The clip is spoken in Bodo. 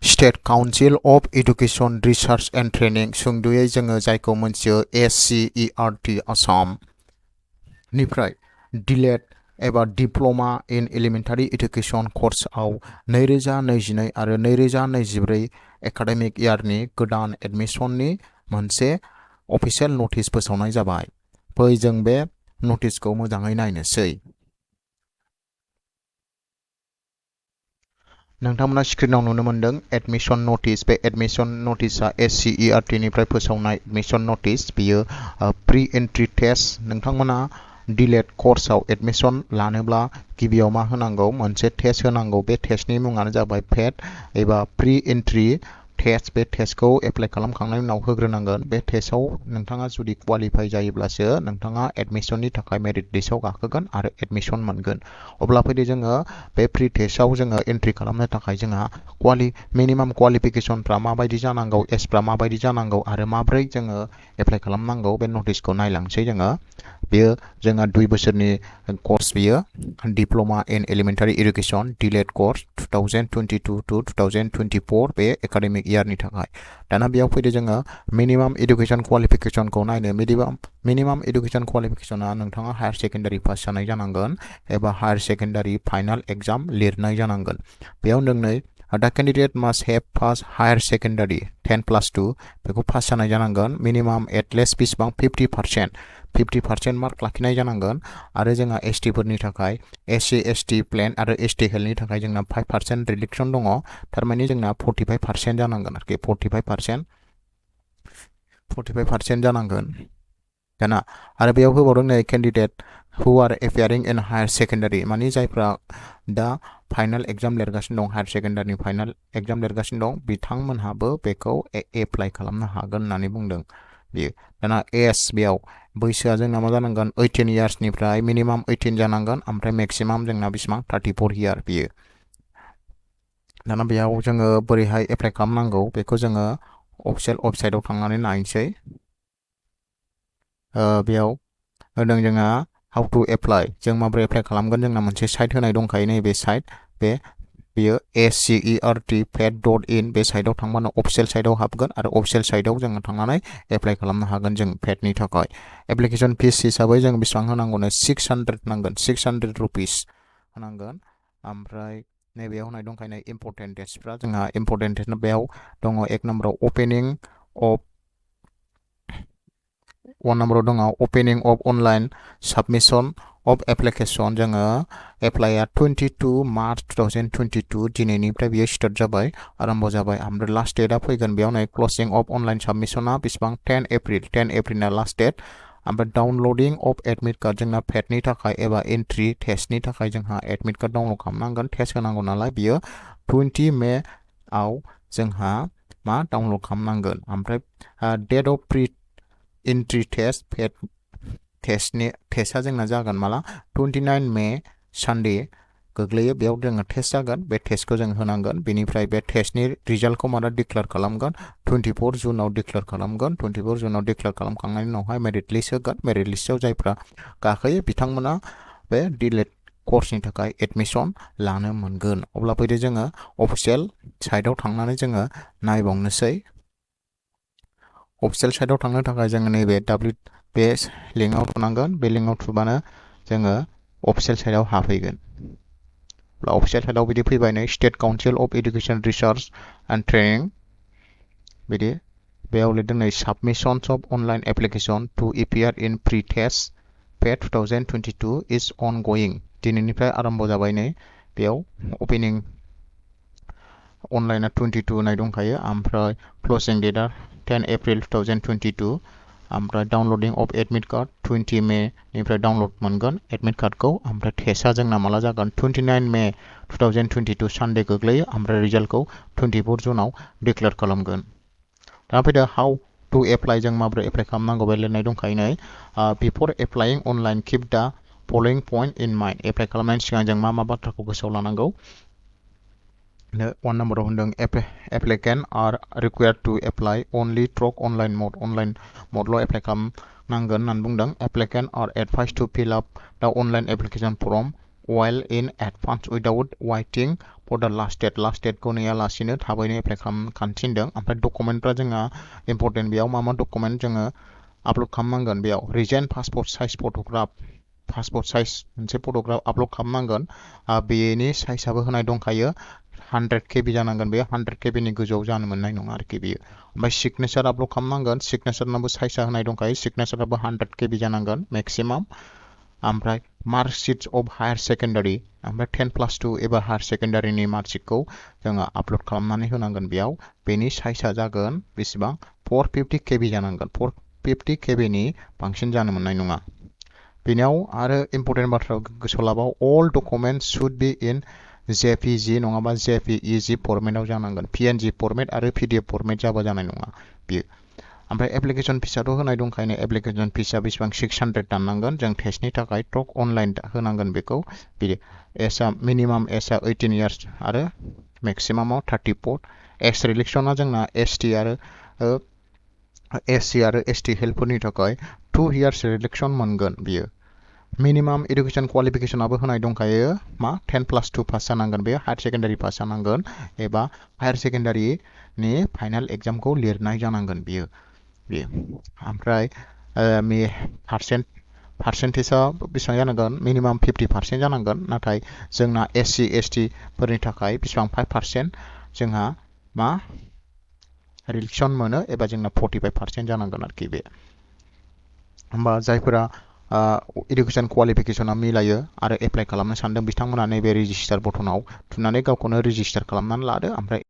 State Council of Education Research and Training सुंदुयै जोङो जायखौ मोनथियो SCERT आसाम निफ्राय D.El.Ed एबा डिप्ल'मा इन एलिमेन्टारि एडुकेशन कर्सआव 2022 आरो 2024 एकाडेमिक इयारनि गोदान एडमिशननि मोनसे अफिसियेल नटिस फोसावनाय जाबाय। फै जों बे नटिसखौ मोजाङै नायनोसै। नोंथांमोना स्क्रिनाव नुनो मोनदों एडमिशन नटिस। बे एडमिशन नटिसआ SCERT निफ्राय फोसावनाय एडमिशन नटिस। बियो प्रि एन्ट्रि टेस्ट। नोंथांमोना D.El.Ed कर्सआव एडमिशन लानोब्ला गिबियाव मा होनांगौ? मोनसे टेस्ट होनांगौ। बे टेस्टनि मुङानो जाबाय पेट एबा प्रि एन्ट्रि टेस्ट। बे टेस्टखौ एप्लाइ खालामखांनायनि उनाव होग्रोनांगोन। बे टेस्टआव नोंथाङा जुदि क्वालिफाइ जायोब्लासो नोंथाङा एडमिशननि थाखाय मेरिट लिस्टआव गाखोगोन आरो एडमिशन मोनगोन। अब्ला फैदो जोङो बे प्रि टेस्टआव जोङो एन्ट्रि खालामनो थाखाय जोंहा मिनिमाम क्वालिफिकेशनफ्रा माबायदि जानांगौ, एजफ्रा माबायदि जानांगौ आरो माब्रै जोङो एप्लाइ खालामनांगौ बे नटिसखौ नायलांसै जोङो। बेयो जोंहा 2 बोसोरनि कर्स। बियो diploma in elementary education D.El.Ed course 2022 to 2024 बे एकाडेमिक इयारनि थाखाय। दाना बेयाव फैदो जोङो मिनिमाम एडुकेशन क्वालिफिकेशनखौ नायनो। मिनिमाम एडुकेशन क्वालिफिकेशना नोंथाङा हायार सेकेन्डारि पास जानाय जानांगोन एबा हायार सेकेन्डारि फाइनाल एग्जाम लिरनाय जानांगोन। बेयाव नोंनो दा candidate must have pass higher secondary 10+2 बेखौ पास जानाय जानांगोन। मिनिमाम एटलिस्ट बेसेबां 50% मार्क लाखिनाय जानांगोन। आरो जोंहा ST फोरनि थाखाय SC ST प्लेन आरो ST हेल्थनि थाखाय जोंना 5% रिडक्शन दङ। थारमाने जोंना 45% जानांगोन आरोखि 45% जानांगोन। दाना आरो बेयाव होबावदों नै कैंडिडेट हु आर एपियारिंग इन हायर सेकेन्डारि, माने जायफ्रा दा फाइनाल एग्जाम लिरगासिनो दं, हायार सेकेन्डारिनि फाइनाल एग्जाम लिरगासिनो दं, बिथांमोनहाबो बेखौ एप्लाइ खालामनो हागोन होननानै बुंदों बियो। दाना एज बेयाव बैसोआ जोंना मा जानांगोन? 18 इयार्सनिफ्राय मिनिमाम 18 जानांगोन। ओमफ्राय मेक्सिमाम जोंना बेसेबां 34 इयार बियो। दाना बेयाव जोङो बोरैहाय एप्लाइ खालामनांगौ बेखौ जोङो अफिसियेल वेबसाइटआव थांनानै नायनोसै। बेयाव होदों जोंहा हाउ टु एप्लाइ। जों माबोरै एप्लाइ खालामगोन? जोंना मोनसे साइट होनाय दंखायो, नैबे साइट। बेयो SCERT.ped.in बे साइटआव थांबानो अफिसियेल साइटआव हाबगोन आरो अफिसियेल साइटआव जोङो थांनानै एप्लाइ खालामनो हागोन जों पेडनि थाखाय। एप्लिकेशन फिस हिसाबै जों बेसेबां होनांगौनो? 600 नांगोन, 600 रुपिस होनांगोन। ओमफ्राय नैबेयाव होनाय दंखायो इम्पर्टेन्ट डेट्सफ्रा। जोंहा इम्पर्टेन्ट डेट्सना बेयाव दङ। 1 नम्बराव अपेनिं अफ 1 नम्बराव दङ अपेनिं of online submission of application. जोङो एप्लाइआ 22 मार्च 2022 दिनैनिफ्राय बियो स्टार्ट जाबाय, आरम्भ जाबाय। ओमफ्राय लास्ट डेटआ फैगोन बेयाव नै क्लसिं अफ अनलाइन साबमिसना बेसेबां? 10 एप्रिलना लास्ट डेट। ओमफ्राय डाउनलडिं अफ एडमिट कार्ड जोंना पेडनि थाखाय एबा एन्ट्रि टेस्टनि थाखाय जोंहा एडमिट कार्ड डाउनलड खालामनांगोन, टेस्ट होनांगौ नालाय। बियो 20 मे आव जोंहा मा डाउनलड खालामनांगोन। ओमफ्राय date of pre entry test पेड टेस्टआ जोंना जागोन माला? 29 मे सानडे गोग्लैयो। बेयाव जोङो टेस्ट जागोन। बे टेस्टखौ जों होनांगोन। बेनिफ्राय बे टेस्टनि रिजाल्टखौ माला डिक्लेयार खालामगोन? 24 जुनाव डिक्लेयार खालामगोन। 24 जुनाव डिक्लेयार खालामखांनायनि उनावहाय मेरिट लिस्ट होगोन। मेरिट लिस्टआव जायफ्रा गाखोयो बिथांमोना बे D.El.Ed कर्सनि थाखाय एडमिशन लानो मोनगोन। अब्ला फैदो जोङो अफिसियेल साइटआव थांनानै जोङो नायबावनोसै। अफिसियेल साइटआव थांनो थाखाय जोङो नैबे बे लिंकआव थुनांगोन। बे लिंकआव थुबानो जोङो अफिसियेल साइटआव हाबहैगोन। अब्ला अफिसियेल साइटआव बिदि फैबाय नै state council of education research and training बिदि। बेयाव लिरदों नै submissions of online application to appear in pre test पेड 2022 इज अन गयिं। दिनैनिफ्राय आरम्भ जाबाय नै। बेयाव अपेनिं अनलाइना 22 होनाय दंखायो। ओमफ्राय क्लसिं डेटआ 10 एप्रिल 2022। ओमफ्राय डाउनलडिं अफ एडमिट कार्ड 20 मे निफ्राय डाउनलड मोनगोन एडमिट कार्डखौ। ओमफ्राय टेस्टआ जोंना माला जागोन? 29 मे 2022 सानडे गोग्लैयो। ओमफ्राय रिजाल्टखौ 24 जुनाव डिक्लेयार खालामगोन। दा फैदो हाउ टु एप्लाइ। जों माबोरै एप्लाइ खालामनांगौ बे लिरनाय दंखायो नै। बिफोर एप्लाइंग अनलाइन किप दा following point in mind. Apply खालामनायनि सिगां जों मा बाथ्राखौ गोसोआव लानांगौ? 1 नम्बराव होनदों applicant are required to apply only through online mode. Online मडल' एप्लाइ खालामनांगोन होननानै बुंदों। Applicant are advise to fill up the online application form well in advance without waiting for the last date खौ नेयालासिनो थाबैनो एप्लाइ खालामनो थिनदों ओमफ्राय डकुमेन्टफ्रा जोंहा इम्पर्टेन्ट बेयाव मा डकुमेन्ट जोङो आपल'ड खालामनांगोन बेयाव recent passport size photograph passport size मोनसे फट'ग्राफ आपल'ड खालामनांगोन बेनि साइजआबो होनाय दंखायो 100 KB जानांगोन बेयो 100 KB नि गोजौआव जानो मोननाय नङा आरोखि बेयो ओमफ्राय सिगनेचार आपल'ड खालामनांगोन सिगनेचारनाबो साइजआ होनाय दंखायो सिगनेचाराबो 100 KB जानांगोन मेक्सिमाम ओमफ्राय मार्कशीट अफ हायार सेकेन्डारि ओमफ्राय 10+2 एबा हायार सेकेन्डारिनि मार्कशीटखौ जोङो आपल'ड खालामनानै होनांगोन बेयाव बेनि साइजआ जागोन बेसेबां 450 KB जानांगोन 450 KB नि बांसिन जानो मोननाय नङा बेनियाव आरो इम्पर्टेन्ट बाथ्रा गोसोआव लाबाव all documents should be in JPG नङाबा JPEG फर्मेटाव जानांगोन PNG फर्मेट आरो PDF फर्मेट जाबा जानाय नङा बेयो ओमफ्राय एप्लिकेशन फिसाथ' होनाय दंखायनो एप्लिकेशन फिसा बेसेबां 600 दाननांगोन जों टेस्टनि थाखाय टक अनलाइन होनांगोन बेखौ बिदि एजआ मिनिमाम एजआ 18 इयार्स आरो मेक्सिमामाव 34 एक्स रिलेक्सना जोंना SC आरो ST हेल्पफोरनि थाखाय 2 इयार्स रिलेक्सन मोनगोन बियो मिनिमाम एडुकेशन क्वालिफिकेशनाबो होनाय दंखायो मा 10+2 पास जानांगोन बे हायार सेकेन्डारि पास जानांगोन एबा हायार सेकेन्डारिनि फाइनाल एग्जामखौ लिरनाय जानांगोन बियो ओमफ्राय पार्सेन्टेजआ बेसेबां जानांगोन मिनिमाम 50% जानांगोन नाथाय जोंना SC ST फोरनि थाखाय बेसेबां 5% जोंहा मा रिलेक्सन मोनो एबा जोंना 45% जानांगोन आरोखि बे होमबा जायफोरा एडुकेशन क्वालिफिकेशना मिलायो आरो एप्लाइ खालामनो सानदों बिथांमोना नैबे रेजिस्टार बटनाव थुनानै गावखौनो रेजिस्टार खालामनानै लादो ओमफ्राय